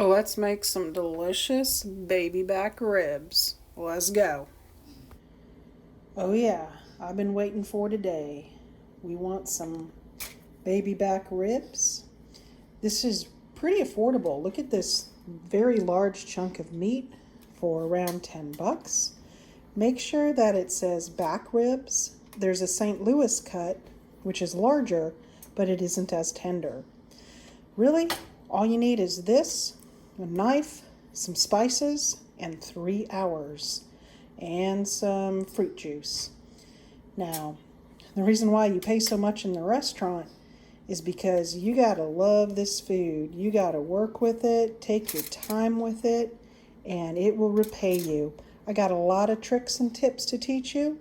Let's make some delicious baby back ribs. Let's go. Oh yeah, I've been waiting for today. We want some baby back ribs. This is pretty affordable. Look at this very large chunk of meat for around 10 bucks. Make sure that it says back ribs. There's a St. Louis cut, which is larger, but it isn't as tender. Really, all you need is this, a knife, some spices, and 3 hours, and some fruit juice. Now, the reason why you pay so much in the restaurant is because you gotta love this food. You gotta work with it, take your time with it, and it will repay you. I got a lot of tricks and tips to teach you,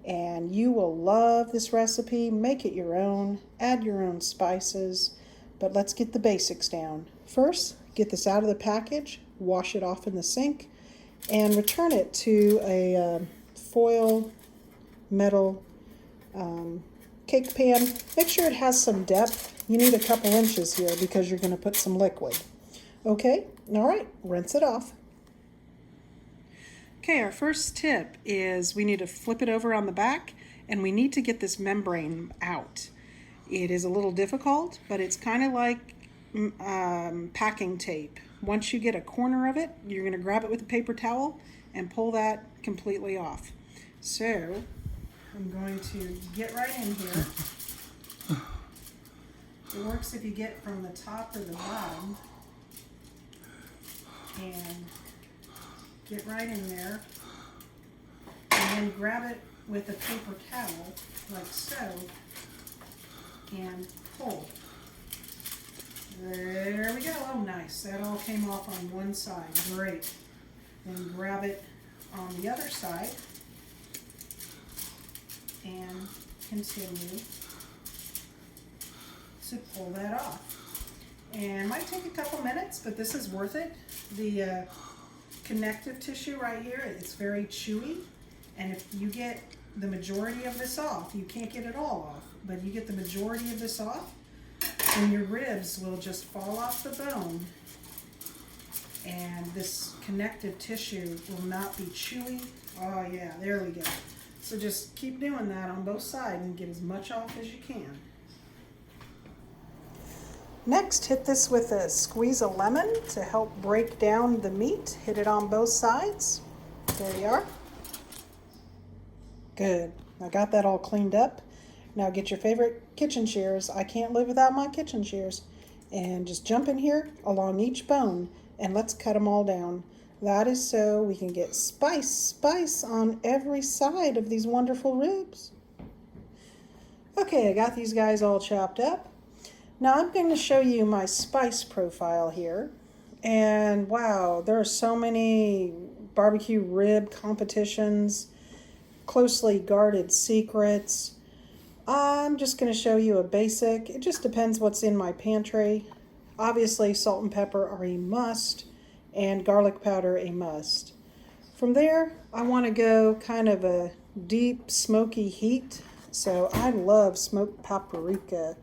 and you will love this recipe. Make it your own, add your own spices, but let's get the basics down. First, get this out of the package, wash it off in the sink, and return it to a foil metal cake pan. Make sure it has some depth. You need a couple inches here because you're going to put some liquid. Okay, all right, rinse it off. Okay, our first tip is we need to flip it over on the back, and we need to get this membrane out. It is a little difficult, but it's kind of like packing tape. Once you get a corner of it, you're going to grab it with a paper towel and pull that completely off. So I'm going to get right in here. It works if you get from the top or the bottom, and get right in there, and then grab it with a paper towel like so and pull. There we go. Oh, nice. That all came off on one side. Great. Then grab it on the other side and continue to pull that off. And it might take a couple minutes, but this is worth it. The connective tissue right here, it's very chewy, and if you get the majority of this off, you can't get it all off, but you get the majority of this off, and your ribs will just fall off the bone, and this connective tissue will not be chewy. Oh yeah, there we go. So just keep doing that on both sides and get as much off as you can. Next, hit this with a squeeze of lemon to help break down the meat. Hit it on both sides. There you are. Good. I got that all cleaned up. Now get your favorite kitchen shears. I can't live without my kitchen shears. And just jump in here along each bone and let's cut them all down. That is so we can get spice on every side of these wonderful ribs. Okay, I got these guys all chopped up. Now I'm going to show you my spice profile here. And wow, there are so many barbecue rib competitions, closely guarded secrets. I'm just going to show you a basic. It just depends what's in my pantry. Obviously, salt and pepper are a must, and garlic powder a must. From there, I want to go kind of a deep smoky heat. So I love smoked paprika.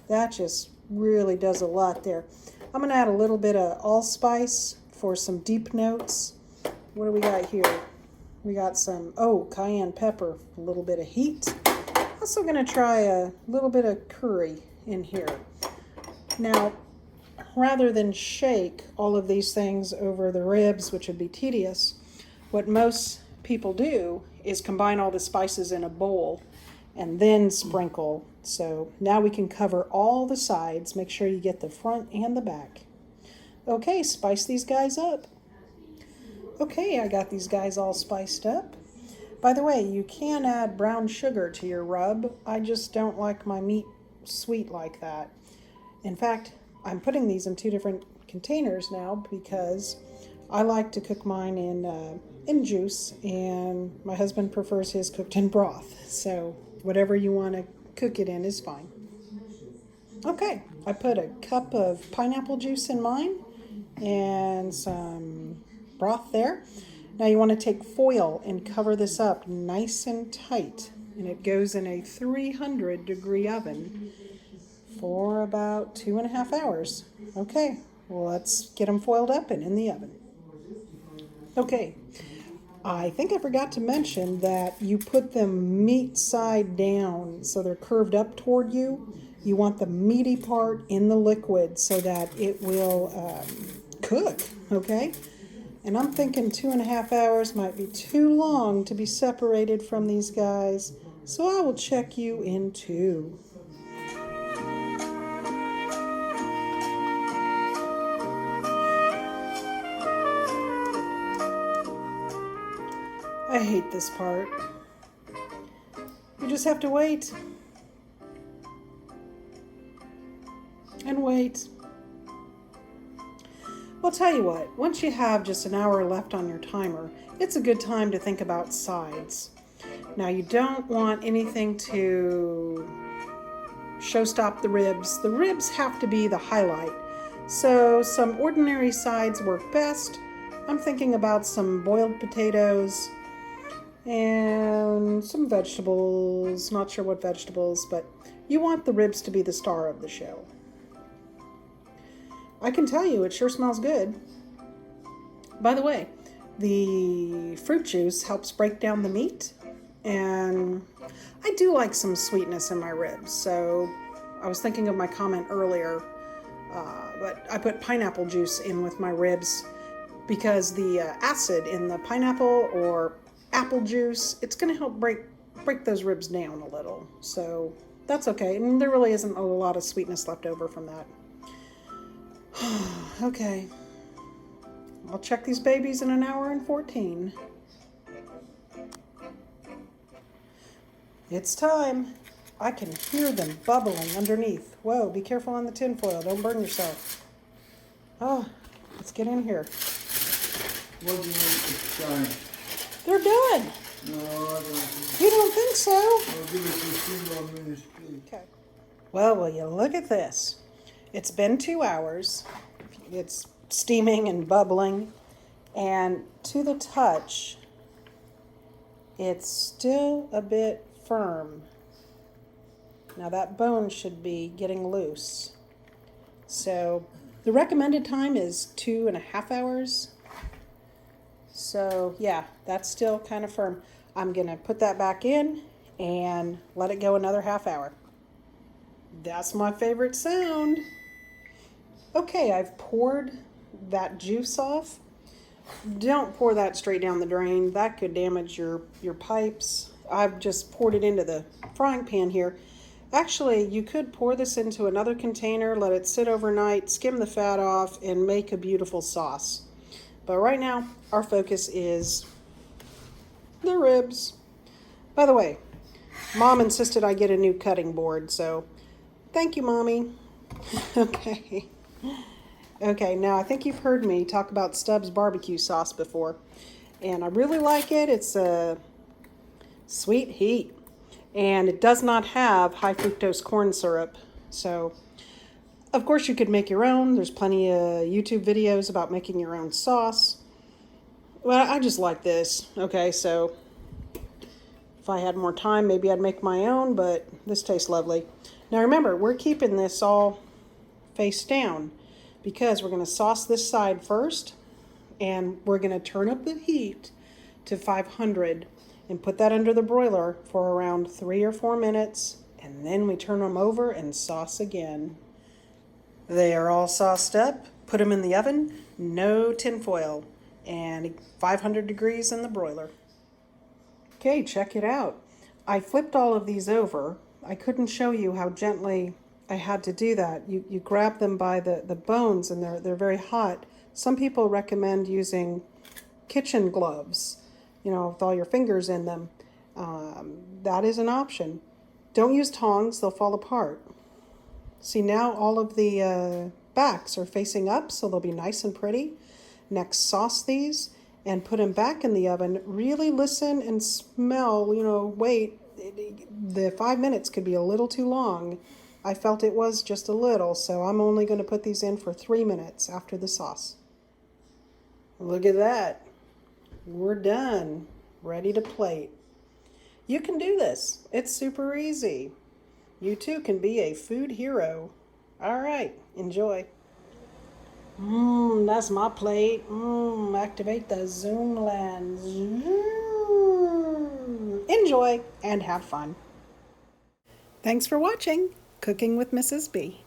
That just really does a lot there. I'm going to add a little bit of allspice for some deep notes. What do we got here? We got some, cayenne pepper, a little bit of heat. Also going to try a little bit of curry in here. Now, rather than shake all of these things over the ribs, which would be tedious, what most people do is combine all the spices in a bowl and then sprinkle. So now we can cover all the sides. Make sure you get the front and the back. Okay, spice these guys up. Okay, I got these guys all spiced up. By the way, you can add brown sugar to your rub. I just don't like my meat sweet like that. In fact, I'm putting these in 2 different containers now because I like to cook mine in juice, and my husband prefers his cooked in broth. So whatever you want to cook it in is fine. Okay, I put a cup of pineapple juice in mine and some broth there. Now you want to take foil and cover this up nice and tight, and it goes in a 300-degree oven for about 2.5 hours. Okay, let's get them foiled up and in the oven. Okay, I think I forgot to mention that you put them meat side down so they're curved up toward you. You want the meaty part in the liquid so that it will cook, okay? And I'm thinking 2.5 hours might be too long to be separated from these guys, so I will check you in 2. I hate this part. You just have to wait. And wait. Well, tell you what, once you have just an hour left on your timer, it's a good time to think about sides. Now, you don't want anything to showstop the ribs. The ribs have to be the highlight. So some ordinary sides work best. I'm thinking about some boiled potatoes and some vegetables. Not sure what vegetables, but you want the ribs to be the star of the show. I can tell you, it sure smells good. By the way, the fruit juice helps break down the meat, and I do like some sweetness in my ribs, so I was thinking of my comment earlier, but I put pineapple juice in with my ribs because the acid in the pineapple or apple juice, it's going to help break those ribs down a little, so that's okay, and there really isn't a lot of sweetness left over from that. Okay, I'll check these babies in 1 hour and 14. It's time. I can hear them bubbling underneath. Whoa, be careful on the tinfoil. Don't burn yourself. Oh, let's get in here. What do you think it's time? They're done. No, I don't think. You don't think so? I'll give it 15 more minutes, please. Okay. Well, will you look at this? It's been 2 hours. It's steaming and bubbling. And to the touch, it's still a bit firm. Now that bone should be getting loose. So the recommended time is 2.5 hours. So yeah, that's still kind of firm. I'm gonna put that back in and let it go another half hour. That's my favorite sound. Okay, I've poured that juice off. Don't pour that straight down the drain. That could damage your pipes. I've just poured it into the frying pan here. Actually, you could pour this into another container, let it sit overnight, skim the fat off, and make a beautiful sauce. But right now, our focus is the ribs. By the way, Mom insisted I get a new cutting board, so thank you, Mommy. Okay. Okay, now I think you've heard me talk about Stubbs barbecue sauce before, and I really like it. It's a sweet heat, and it does not have high fructose corn syrup. So, of course, you could make your own. There's plenty of YouTube videos about making your own sauce. Well, I just like this. Okay, so if I had more time, maybe I'd make my own, but this tastes lovely. Now remember, we're keeping this all face down because we're going to sauce this side first, and we're going to turn up the heat to 500 and put that under the broiler for around 3 or 4 minutes, and then we turn them over and sauce again. They are all sauced up. Put them in the oven, no tinfoil, and 500 degrees in the broiler. Okay, check it out. I flipped all of these over. I couldn't show you how gently I had to do that. You grab them by the bones, and they're very hot. Some people recommend using kitchen gloves, with all your fingers in them. That is an option. Don't use tongs, they'll fall apart. See, now all of the backs are facing up, so they'll be nice and pretty. Next, sauce these and put them back in the oven. Really listen and smell, wait. The 5 minutes could be a little too long. I felt it was just a little, so I'm only going to put these in for 3 minutes after the sauce. Look at that. We're done. Ready to plate. You can do this. It's super easy. You too can be a food hero. All right, enjoy. That's my plate. Activate the zoom lens. Enjoy and have fun. Thanks for watching Cooking with Mrs. B.